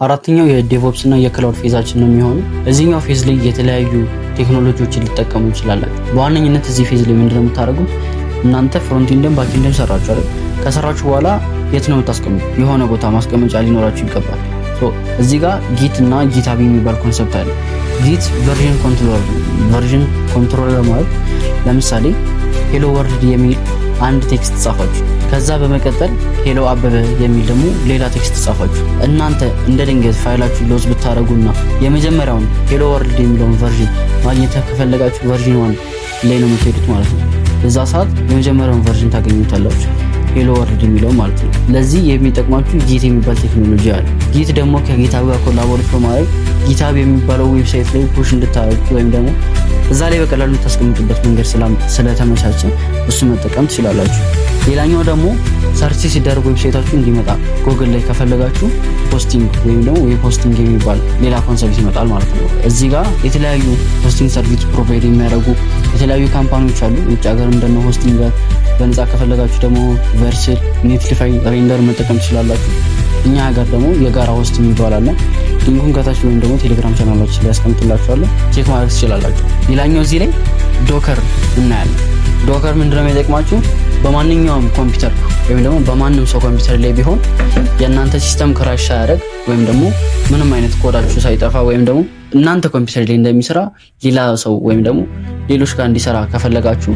አራተኛው የዴቮፕስ እና የክላውድ ፌዛችን ነው የሚሆነው። እዚህኛው ፌዝ ላይ የተለያዩ ቴክኖሎጂዎችን ሊጠቀሙ ይችላል። በዋነኝነት እዚህ ፌዝ ላይ ምንድነው የምታደርጉት? እናንተ ፍሮንቲንድም ባክኤንድም ሰራችሁ አይደል? ከሰራችሁ በኋላ የት ነው የምታስቀምጡ? የሆነ ቦታ ማስቀመጫ ሊኖራችሁ ይገባል። እዚህ ጋር ጊት እና ጊታብ የሚባል ኮንሰፕት አለ። ጊት ቨርዥን ኮንትሮለር ማለት ለምሳሌ ሄሎ ወርልድ የሚል አንድ ቴክስት ጻፋችሁ፣ ከዛ በመቀጠል ሄሎ አበበ የሚል ደግሞ ሌላ ቴክስት ጻፋችሁ። እናንተ እንደ ድንገት ፋይላችሁ ሎዝ ብታረጉና የመጀመሪያውን ሄሎ ወርልድ የሚለውን ቨርዥን ማግኘት ከፈለጋችሁ ቨርዥን 1 ላይ ነው የምትሄዱት ማለት ነው። በዛ ሰዓት የመጀመሪያውን ቨርዥን ታገኙታላችሁ፣ ሄሎ ወርልድ የሚለው ማለት ነው። ለዚህ የሚጠቅማችሁ ጊት የሚባል ቴክኖሎጂ አለ። ጊት ደግሞ ከጊታብ ጋር ኮላቦሬት በማድረግ ጊታብ የሚባለው ዌብሳይት ላይ ፑሽ እንድታደርጉ ወይም ደግሞ እዛ ላይ በቀላሉ የምታስቀምጡበት መንገድ ስለተመቻቸ እሱ መጠቀም ትችላላችሁ። ሌላኛው ደግሞ ሰርች ሲደረግ ዌብሳይታችሁ እንዲመጣ ጉግል ላይ ከፈለጋችሁ ሆስቲንግ ወይም ደግሞ ዌብ የሚባል ሌላ ኮንሰፕት ይመጣል ማለት ነው። እዚህ ጋር የተለያዩ ሆስቲንግ ሰርቪስ ፕሮቫይድ የሚያደርጉ የተለያዩ ካምፓኒዎች አሉ። ውጭ ሀገር እንደነ ሆስቲንግ በነፃ ከፈለጋችሁ ደግሞ ቨርሲል፣ ኔትሊፋይ፣ ሬንደር መጠቀም ትችላላችሁ። እኛ ሀገር ደግሞ የጋራ ሆስት የሚባል አለ። ሊንኩን ከታች ወይም ደግሞ ቴሌግራም ቻናላችን ላይ ያስቀምጥላችኋለሁ፣ ቼክ ማድረግ ትችላላችሁ። ሌላኛው እዚህ ላይ ዶከር እናያለን። ዶከር ምንድነው የሚጠቅማችሁ? በማንኛውም ኮምፒውተር ወይም ደግሞ በማንም ሰው ኮምፒውተር ላይ ቢሆን የእናንተ ሲስተም ክራሽ ሳያደርግ ወይም ደግሞ ምንም አይነት ኮዳችሁ ሳይጠፋ ወይም ደግሞ እናንተ ኮምፒውተር ላይ እንደሚሰራ ሌላ ሰው ወይም ደግሞ ሌሎች ጋር እንዲሰራ ከፈለጋችሁ